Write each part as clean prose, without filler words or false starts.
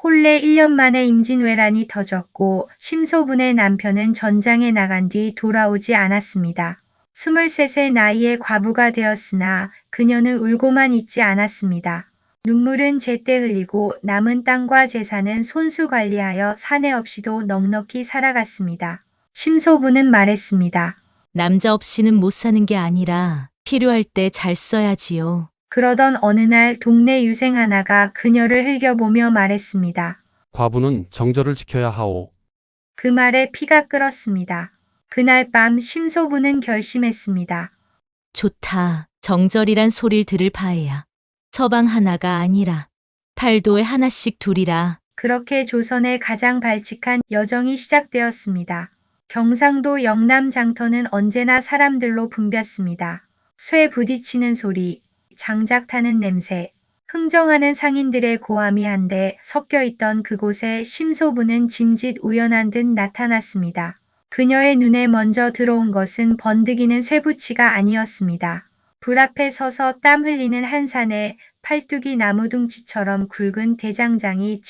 혼례 1년 만에 임진왜란이 터졌고 심소분의 남편은 전장에 나간 뒤 돌아오지 않았습니다. 23세 나이에 과부가 되었으나 그녀는 울고만 있지 않았습니다. 눈물은 제때 흘리고 남은 땅과 재산은 손수 관리하여 사내 없이도 넉넉히 살아갔습니다. 심소부는 말했습니다. 남자 없이는 못 사는 게 아니라 필요할 때 잘 써야지요. 그러던 어느 날 동네 유생 하나가 그녀를 흘겨보며 말했습니다. 과부는 정절을 지켜야 하오. 그 말에 피가 끓었습니다. 그날 밤 심소부는 결심했습니다. 좋다. 정절이란 소리를 들을 바에야. 서방 하나가 아니라 팔도에 하나씩 두리라. 그렇게 조선의 가장 발칙한 여정이 시작되었습니다. 경상도 영남 장터는 언제나 사람들로 붐볐습니다. 쇠 부딪히는 소리, 장작 타는 냄새, 흥정하는 상인들의 고함이 한데 섞여 있던 그곳에 심소부는 짐짓 우연한 듯 나타났습니다. 그녀의 눈에 먼저 들어온 것은 번득이는 쇠붙이가 아니었습니다. 불 앞에 서서 땀 흘리는 한산에 팔뚝이 나무둥치처럼 굵은 대장장이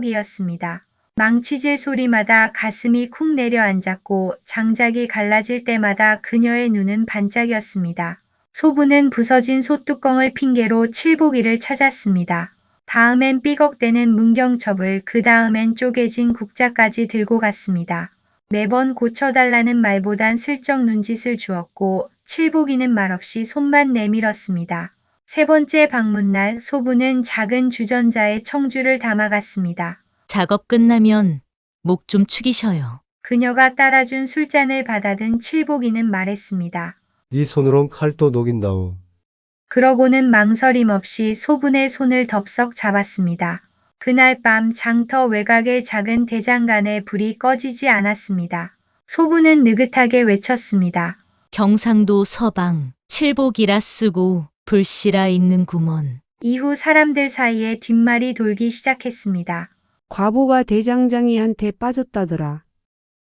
칠복이었습니다. 망치질 소리마다 가슴이 쿵 내려앉았고 장작이 갈라질 때마다 그녀의 눈은 반짝였습니다. 소부는 부서진 솥뚜껑을 핑계로 칠복이를 찾았습니다. 다음엔 삐걱대는 문경첩을, 그 다음엔 쪼개진 국자까지 들고 갔습니다. 매번 고쳐달라는 말보단 슬쩍 눈짓을 주었고 칠복이는 말없이 손만 내밀었습니다. 세 번째 방문날 소부는 작은 주전자에 청주를 담아갔습니다. 작업 끝나면 목 좀 축이셔요. 그녀가 따라준 술잔을 받아든 칠복이는 말했습니다. 이 손으론 칼도 녹인다오. 그러고는 망설임 없이 소분의 손을 덥석 잡았습니다. 그날 밤 장터 외곽의 작은 대장간에 불이 꺼지지 않았습니다. 소부는 느긋하게 외쳤습니다. 경상도 서방 칠복이라 쓰고 불씨라 있는 구먼. 이후 사람들 사이에 뒷말이 돌기 시작했습니다. 과부가 대장장이한테 빠졌다더라.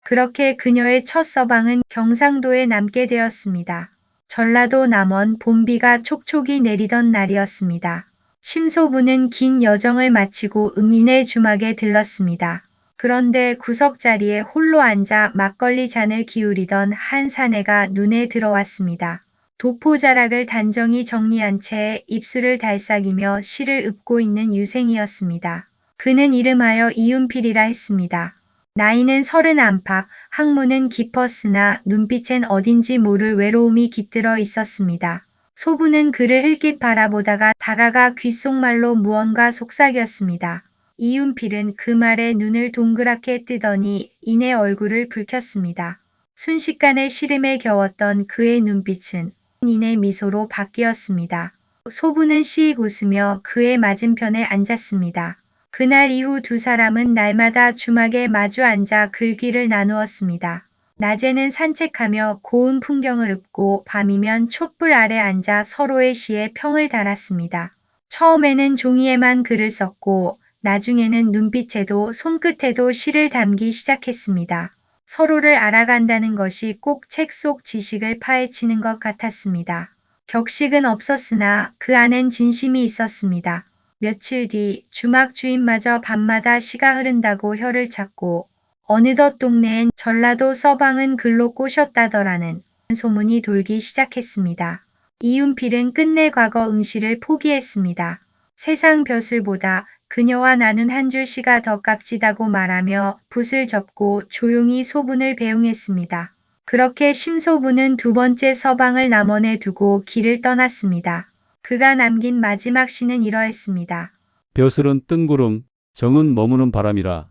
그렇게 그녀의 첫 서방은 경상도에 남게 되었습니다. 전라도 남원 봄비가 촉촉이 내리던 날이었습니다. 심소부는 긴 여정을 마치고 음인의 주막에 들렀습니다. 그런데 구석자리에 홀로 앉아 막걸리 잔을 기울이던 한 사내가 눈에 들어왔습니다. 도포자락을 단정히 정리한 채 입술을 달싹이며 시를 읊고 있는 유생이었습니다. 그는 이름하여 이윤필이라 했습니다. 나이는 30 안팎, 학문은 깊었으나 눈빛엔 어딘지 모를 외로움이 깃들어 있었습니다. 소부는 그를 흘낏 바라보다가 다가가 귓속말로 무언가 속삭였습니다. 이윤필은 그 말에 눈을 동그랗게 뜨더니 이내 얼굴을 붉혔습니다. 순식간에 시름에 겨웠던 그의 눈빛은 이내 미소로 바뀌었습니다. 소부는 씩 웃으며 그의 맞은편에 앉았습니다. 그날 이후 두 사람은 날마다 주막에 마주 앉아 글귀를 나누었습니다. 낮에는 산책하며 고운 풍경을 읊고 밤이면 촛불 아래 앉아 서로의 시에 평을 달았습니다. 처음에는 종이에만 글을 썼고 나중에는 눈빛에도 손끝에도 시를 담기 시작했습니다. 서로를 알아간다는 것이 꼭 책 속 지식을 파헤치는 것 같았습니다. 격식은 없었으나 그 안엔 진심이 있었습니다. 며칠 뒤 주막 주인마저 밤마다 시가 흐른다고 혀를 찾고 어느덧 동네엔 전라도 서방은 글로 꼬셨다더라는 소문이 돌기 시작했습니다. 이윤필은 끝내 과거 응시를 포기했습니다. 세상 벼슬보다 그녀와 나눈 한 줄 시가 더 값지다고 말하며 붓을 접고 조용히 소분을 배웅했습니다. 그렇게 심소부는 두 번째 서방을 남원에 두고 길을 떠났습니다. 그가 남긴 마지막 시는 이러했습니다. 벼슬은 뜬구름, 정은 머무는 바람이라.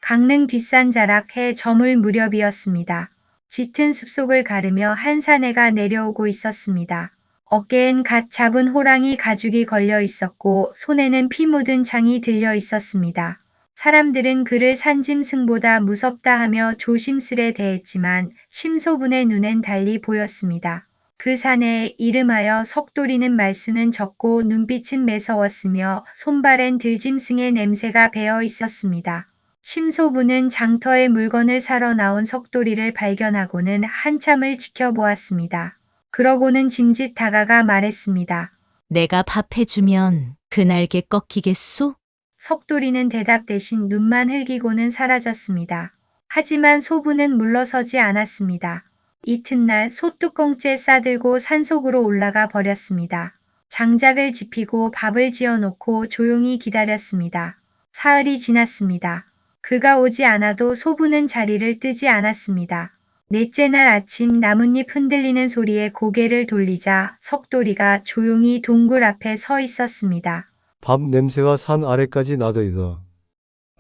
강릉 뒷산 자락해 저물 무렵이었습니다. 짙은 숲속을 가르며 한 사내가 내려오고 있었습니다. 어깨엔 갓 잡은 호랑이 가죽이 걸려 있었고 손에는 피 묻은 창이 들려 있었습니다. 사람들은 그를 산짐승보다 무섭다 하며 조심스레 대했지만 심소분의 눈엔 달리 보였습니다. 그 사내에 이름하여 석돌이는 말수는 적고 눈빛은 매서웠으며 손발엔 들짐승의 냄새가 배어 있었습니다. 심소부는 장터에 물건을 사러 나온 석돌이를 발견하고는 한참을 지켜보았습니다. 그러고는 짐짓 다가가 말했습니다. 내가 밥 해주면 그 날개 꺾이겠소? 석돌이는 대답 대신 눈만 흘기고는 사라졌습니다. 하지만 소부는 물러서지 않았습니다. 이튿날 소뚜껑째 싸들고 산속으로 올라가 버렸습니다. 장작을 지피고 밥을 지어놓고 조용히 기다렸습니다. 사흘이 지났습니다. 그가 오지 않아도 소부는 자리를 뜨지 않았습니다. 넷째 날 아침 나뭇잎 흔들리는 소리에 고개를 돌리자 석돌이가 조용히 동굴 앞에 서 있었습니다. 밥 냄새가 산 아래까지 나더이다.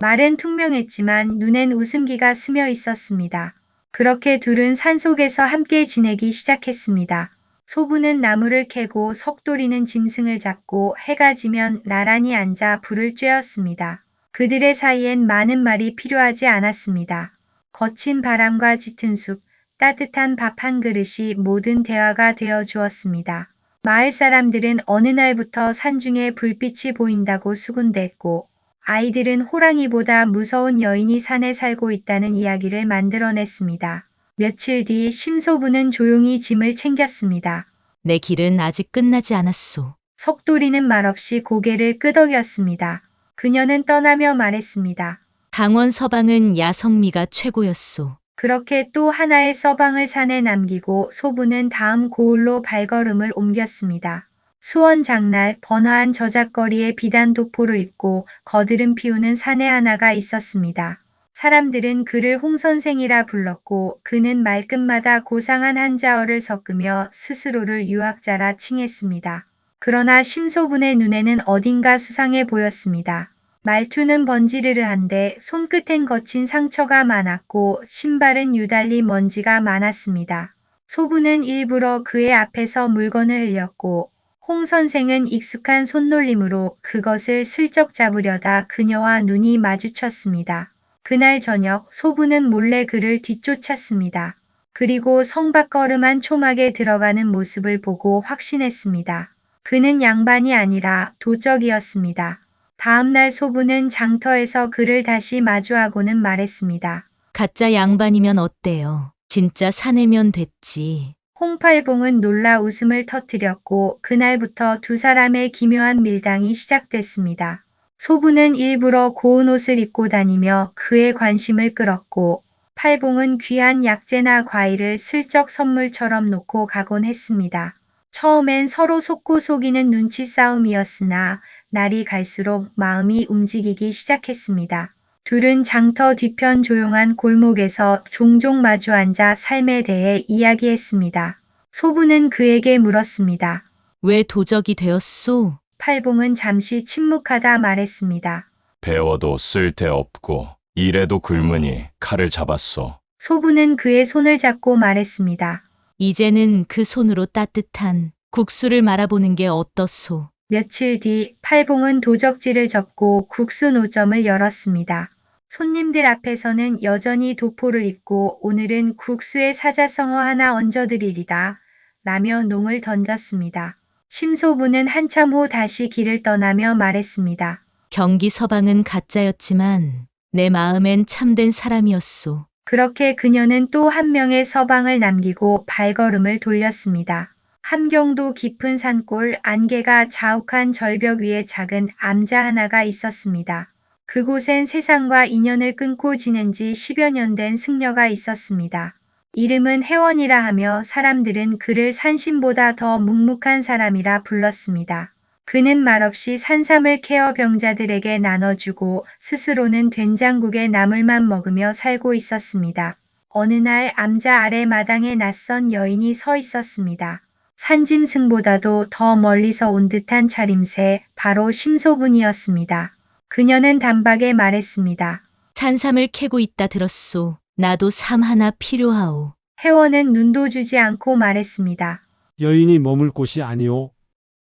말은 퉁명했지만 눈엔 웃음기가 스며 있었습니다. 그렇게 둘은 산속에서 함께 지내기 시작했습니다. 소부는 나무를 캐고 석돌이는 짐승을 잡고 해가 지면 나란히 앉아 불을 쬐었습니다. 그들의 사이엔 많은 말이 필요하지 않았습니다. 거친 바람과 짙은 숲, 따뜻한 밥 한 그릇이 모든 대화가 되어 주었습니다. 마을 사람들은 어느 날부터 산중에 불빛이 보인다고 수군댔고 아이들은 호랑이보다 무서운 여인이 산에 살고 있다는 이야기를 만들어냈습니다. 며칠 뒤 심소부는 조용히 짐을 챙겼습니다. 내 길은 아직 끝나지 않았소. 석돌이는 말없이 고개를 끄덕였습니다. 그녀는 떠나며 말했습니다. 강원 서방은 야성미가 최고였소. 그렇게 또 하나의 서방을 산에 남기고 소부는 다음 고을로 발걸음을 옮겼습니다. 수원 장날 번화한 저작거리에 비단 도포를 입고 거드름 피우는 사내 하나가 있었습니다. 사람들은 그를 홍선생이라 불렀고 그는 말끝마다 고상한 한자어를 섞으며 스스로를 유학자라 칭했습니다. 그러나 심소분의 눈에는 어딘가 수상해 보였습니다. 말투는 번지르르한데 손끝엔 거친 상처가 많았고 신발은 유달리 먼지가 많았습니다. 소부는 일부러 그의 앞에서 물건을 흘렸고 홍 선생은 익숙한 손놀림으로 그것을 슬쩍 잡으려다 그녀와 눈이 마주쳤습니다. 그날 저녁 소부는 몰래 그를 뒤쫓았습니다. 그리고 성박걸음한 초막에 들어가는 모습을 보고 확신했습니다. 그는 양반이 아니라 도적이었습니다. 다음 날 소부는 장터에서 그를 다시 마주하고는 말했습니다. 가짜 양반이면 어때요? 진짜 사내면 됐지. 홍팔봉은 놀라 웃음을 터뜨렸고 그날부터 두 사람의 기묘한 밀당이 시작됐습니다. 소부는 일부러 고운 옷을 입고 다니며 그의 관심을 끌었고 팔봉은 귀한 약재나 과일을 슬쩍 선물처럼 놓고 가곤 했습니다. 처음엔 서로 속고 속이는 눈치 싸움이었으나 날이 갈수록 마음이 움직이기 시작했습니다. 둘은 장터 뒤편 조용한 골목에서 종종 마주 앉아 삶에 대해 이야기했습니다. 소부는 그에게 물었습니다. 왜 도적이 되었소? 팔봉은 잠시 침묵하다 말했습니다. 배워도 쓸데없고 일에도 굶으니 칼을 잡았소. 소부는 그의 손을 잡고 말했습니다. 이제는 그 손으로 따뜻한 국수를 말아보는 게 어떻소? 며칠 뒤 팔봉은 도적지를 접고 국수 노점을 열었습니다. 손님들 앞에서는 여전히 도포를 입고 오늘은 국수에 사자성어 하나 얹어드리리다 라며 농을 던졌습니다. 심소부는 한참 후 다시 길을 떠나며 말했습니다. 경기 서방은 가짜였지만 내 마음엔 참된 사람이었소. 그렇게 그녀는 또 한 명의 서방을 남기고 발걸음을 돌렸습니다. 함경도 깊은 산골 안개가 자욱한 절벽 위에 작은 암자 하나가 있었습니다. 그곳엔 세상과 인연을 끊고 지낸 지 10여 년 된 승려가 있었습니다. 이름은 혜원이라 하며 사람들은 그를 산신보다 더 묵묵한 사람이라 불렀습니다. 그는 말없이 산삼을 캐어 병자들에게 나눠주고 스스로는 된장국에 나물만 먹으며 살고 있었습니다. 어느 날 암자 아래 마당에 낯선 여인이 서 있었습니다. 산짐승보다도 더 멀리서 온 듯한 차림새, 바로 심소분이었습니다. 그녀는 단박에 말했습니다. 산삼을 캐고 있다 들었소. 나도 삼 하나 필요하오. 혜원은 눈도 주지 않고 말했습니다. 여인이 머물 곳이 아니오.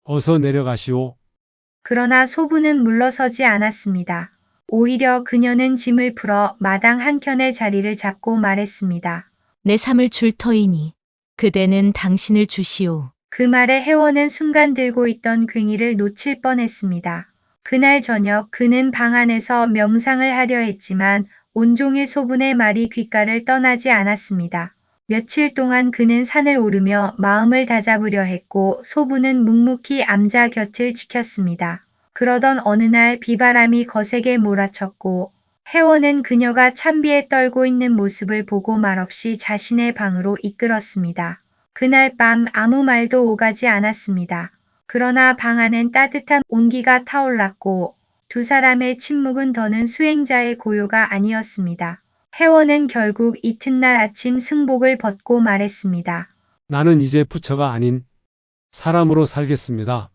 어서 내려가시오. 그러나 소부는 물러서지 않았습니다. 오히려 그녀는 짐을 풀어 마당 한켠에 자리를 잡고 말했습니다. 내 삼을 줄 터이니 그대는 당신을 주시오. 그 말에 혜원은 순간 들고 있던 괭이를 놓칠 뻔했습니다. 그날 저녁 그는 방 안에서 명상을 하려 했지만 온종일 소분의 말이 귓가를 떠나지 않았습니다. 며칠 동안 그는 산을 오르며 마음을 다잡으려 했고 소부는 묵묵히 암자 곁을 지켰습니다. 그러던 어느 날 비바람이 거세게 몰아쳤고 혜원은 그녀가 찬비에 떨고 있는 모습을 보고 말없이 자신의 방으로 이끌었습니다. 그날 밤 아무 말도 오가지 않았습니다. 그러나 방 안엔 따뜻한 온기가 타올랐고 두 사람의 침묵은 더는 수행자의 고요가 아니었습니다. 혜원은 결국 이튿날 아침 승복을 벗고 말했습니다. 나는 이제 부처가 아닌 사람으로 살겠습니다.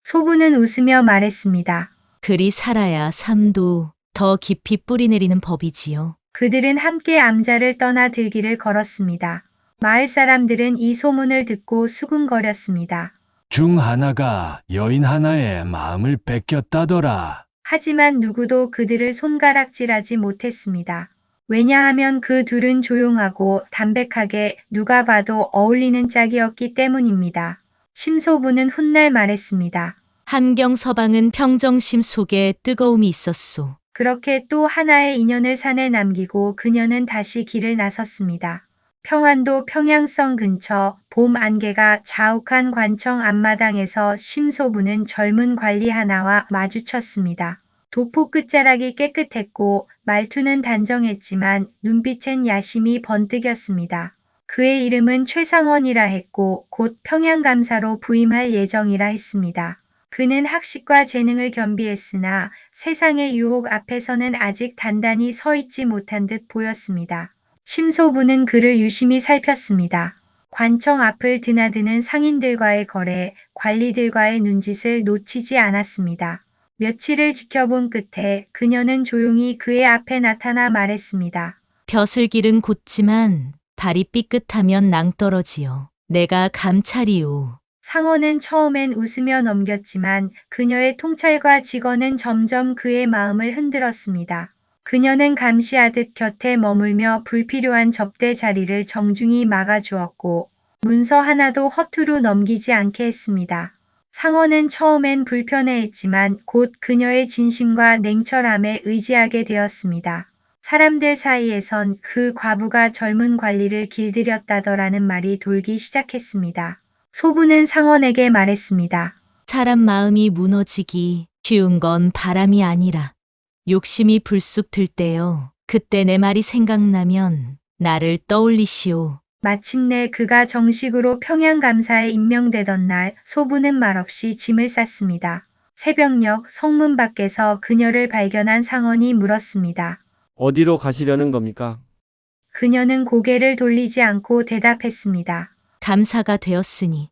소부는 웃으며 말했습니다. 그리 살아야 삶도 더 깊이 뿌리내리는 법이지요. 그들은 함께 암자를 떠나 들길을 걸었습니다. 마을 사람들은 이 소문을 듣고 수군거렸습니다. 중 하나가 여인 하나의 마음을 뺏겼다더라. 하지만 누구도 그들을 손가락질하지 못했습니다. 왜냐하면 그 둘은 조용하고 담백하게 누가 봐도 어울리는 짝이었기 때문입니다. 심소부는 훗날 말했습니다. 함경 서방은 평정심 속에 뜨거움이 있었소. 그렇게 또 하나의 인연을 산에 남기고 그녀는 다시 길을 나섰습니다. 평안도 평양성 근처 봄 안개가 자욱한 관청 앞마당에서 심소부는 젊은 관리 하나와 마주쳤습니다. 도포 끝자락이 깨끗했고 말투는 단정했지만 눈빛엔 야심이 번뜩였습니다. 그의 이름은 최상원이라 했고 곧 평양감사로 부임할 예정이라 했습니다. 그는 학식과 재능을 겸비했으나 세상의 유혹 앞에서는 아직 단단히 서 있지 못한 듯 보였습니다. 심소부는 그를 유심히 살폈습니다. 관청 앞을 드나드는 상인들과의 거래, 관리들과의 눈짓을 놓치지 않았습니다. 며칠을 지켜본 끝에 그녀는 조용히 그의 앞에 나타나 말했습니다. 벼슬길은 곧지만 발이 삐끗하면 낭떠러지요. 내가 감찰이오. 상원은 처음엔 웃으며 넘겼지만 그녀의 통찰과 직언은 점점 그의 마음을 흔들었습니다. 그녀는 감시하듯 곁에 머물며 불필요한 접대 자리를 정중히 막아주었고 문서 하나도 허투루 넘기지 않게 했습니다. 상원은 처음엔 불편해했지만 곧 그녀의 진심과 냉철함에 의지하게 되었습니다. 사람들 사이에선 그 과부가 젊은 관리를 길들였다더라는 말이 돌기 시작했습니다. 소부는 상원에게 말했습니다. 사람 마음이 무너지기 쉬운 건 바람이 아니라 욕심이 불쑥 들 때요. 그때 내 말이 생각나면 나를 떠올리시오. 마침내 그가 정식으로 평양감사에 임명되던 날 소부는 말없이 짐을 쌌습니다. 새벽녘 성문 밖에서 그녀를 발견한 상원이 물었습니다. 어디로 가시려는 겁니까? 그녀는 고개를 돌리지 않고 대답했습니다. 감사가 되었으니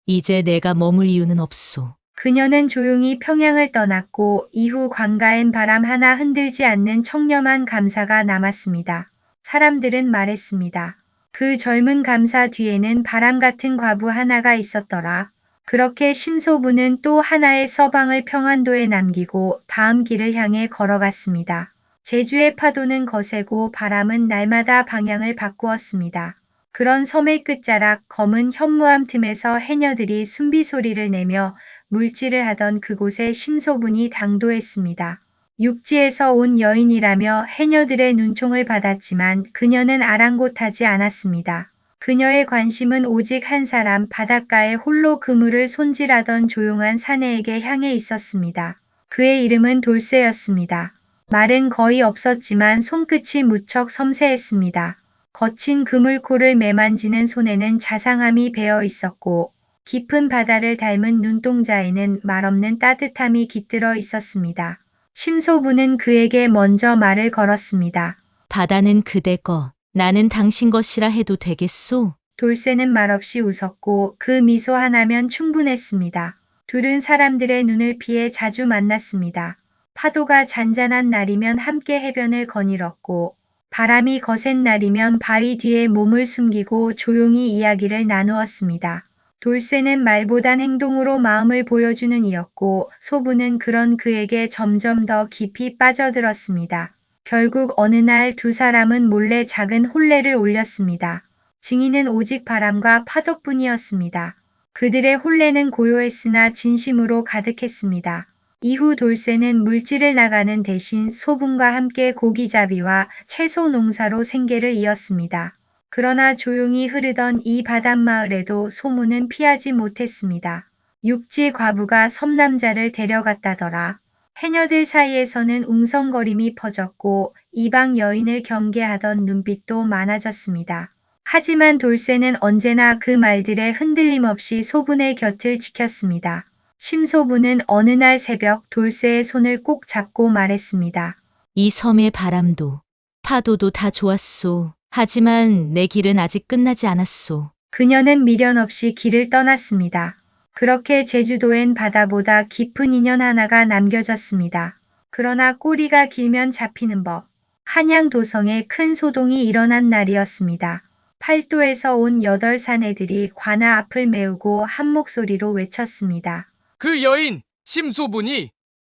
이제 내가 머물 이유는 없소. 그녀는 조용히 평양을 떠났고 이후 관가엔 바람 하나 흔들지 않는 청렴한 감사가 남았습니다. 사람들은 말했습니다. 그 젊은 감사 뒤에는 바람 같은 과부 하나가 있었더라. 그렇게 심소부는 또 하나의 서방을 평안도에 남기고 다음 길을 향해 걸어갔습니다. 제주의 파도는 거세고 바람은 날마다 방향을 바꾸었습니다. 그런 섬의 끝자락 검은 현무암 틈에서 해녀들이 숨비 소리를 내며 물질을 하던 그곳에 심소분이 당도했습니다. 육지에서 온 여인이라며 해녀들의 눈총을 받았지만 그녀는 아랑곳하지 않았습니다. 그녀의 관심은 오직 한 사람 바닷가에 홀로 그물을 손질하던 조용한 사내에게 향해 있었습니다. 그의 이름은 돌쇠였습니다. 말은 거의 없었지만 손끝이 무척 섬세했습니다. 거친 그물코를 매만지는 손에는 자상함이 배어 있었고 깊은 바다를 닮은 눈동자에는 말없는 따뜻함이 깃들어 있었습니다. 심소부는 그에게 먼저 말을 걸었습니다. 바다는 그대 것, 나는 당신 것이라 해도 되겠소? 돌쇠는 말없이 웃었고 그 미소 하나면 충분했습니다. 둘은 사람들의 눈을 피해 자주 만났습니다. 파도가 잔잔한 날이면 함께 해변을 거닐었고 바람이 거센 날이면 바위 뒤에 몸을 숨기고 조용히 이야기를 나누었습니다. 돌쇠는 말보단 행동으로 마음을 보여주는 이였고 소부는 그런 그에게 점점 더 깊이 빠져들었습니다. 결국 어느 날 두 사람은 몰래 작은 혼례를 올렸습니다. 증인은 오직 바람과 파도뿐이었습니다. 그들의 혼례는 고요했으나 진심으로 가득했습니다. 이후 돌쇠는 물질을 나가는 대신 소분과 함께 고기잡이와 채소 농사로 생계를 이었습니다. 그러나 조용히 흐르던 이 바닷마을에도 소문은 피하지 못했습니다. 육지 과부가 섬남자를 데려갔다더라. 해녀들 사이에서는 웅성거림이 퍼졌고 이방 여인을 경계하던 눈빛도 많아졌습니다. 하지만 돌쇠는 언제나 그 말들에 흔들림 없이 소분의 곁을 지켰습니다. 심소분은 어느 날 새벽 돌쇠의 손을 꼭 잡고 말했습니다. 이 섬의 바람도 파도도 다 좋았소. 하지만 내 길은 아직 끝나지 않았소. 그녀는 미련 없이 길을 떠났습니다. 그렇게 제주도엔 바다보다 깊은 인연 하나가 남겨졌습니다. 그러나 꼬리가 길면 잡히는 법. 한양 도성에 큰 소동이 일어난 날이었습니다. 팔도에서 온 8사내들이 관아 앞을 메우고 한 목소리로 외쳤습니다. 그 여인 심소분이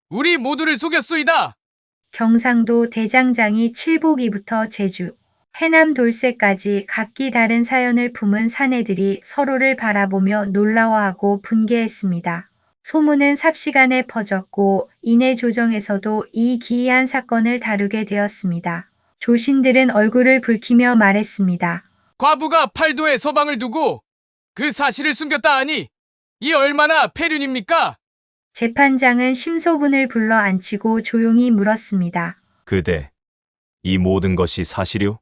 우리 모두를 속였소이다. 경상도 대장장이 칠복이부터 제주, 해남 돌쇠까지 각기 다른 사연을 품은 사내들이 서로를 바라보며 놀라워하고 분개했습니다. 소문은 삽시간에 퍼졌고 이내 조정에서도 이 기이한 사건을 다루게 되었습니다. 조신들은 얼굴을 붉히며 말했습니다. 과부가 팔도에 서방을 두고 그 사실을 숨겼다 하니 이 얼마나 폐륜입니까? 재판장은 심소분을 불러 앉히고 조용히 물었습니다. 그대, 이 모든 것이 사실이오?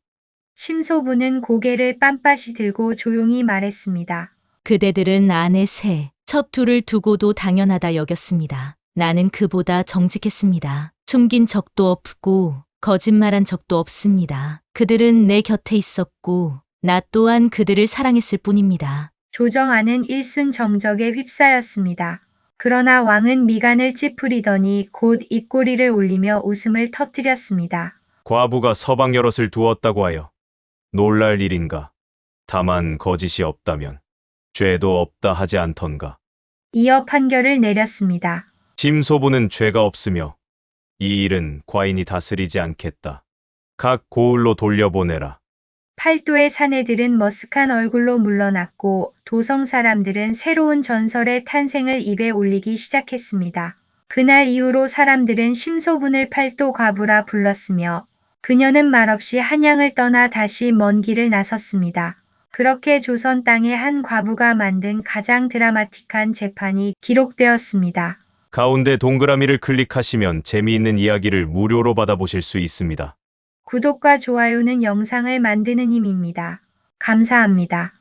심소분은 고개를 빤빤히 들고 조용히 말했습니다. 그대들은 아내 새, 첩 둘을 두고도 당연하다 여겼습니다. 나는 그보다 정직했습니다. 숨긴 적도 없고 거짓말한 적도 없습니다. 그들은 내 곁에 있었고 나 또한 그들을 사랑했을 뿐입니다. 조정안은 일순 정적에 휩싸였습니다. 그러나 왕은 미간을 찌푸리더니 곧 입꼬리를 올리며 웃음을 터뜨렸습니다. 과부가 서방 여럿을 두었다고 하여 놀랄 일인가? 다만 거짓이 없다면 죄도 없다 하지 않던가. 이어 판결을 내렸습니다. 심소부는 죄가 없으며 이 일은 과인이 다스리지 않겠다. 각 고을로 돌려보내라. 팔도의 사내들은 머쓱한 얼굴로 물러났고 도성 사람들은 새로운 전설의 탄생을 입에 올리기 시작했습니다. 그날 이후로 사람들은 심소분을 팔도 과부라 불렀으며 그녀는 말없이 한양을 떠나 다시 먼 길을 나섰습니다. 그렇게 조선 땅의 한 과부가 만든 가장 드라마틱한 재판이 기록되었습니다. 가운데 동그라미를 클릭하시면 재미있는 이야기를 무료로 받아보실 수 있습니다. 구독과 좋아요는 영상을 만드는 힘입니다. 감사합니다.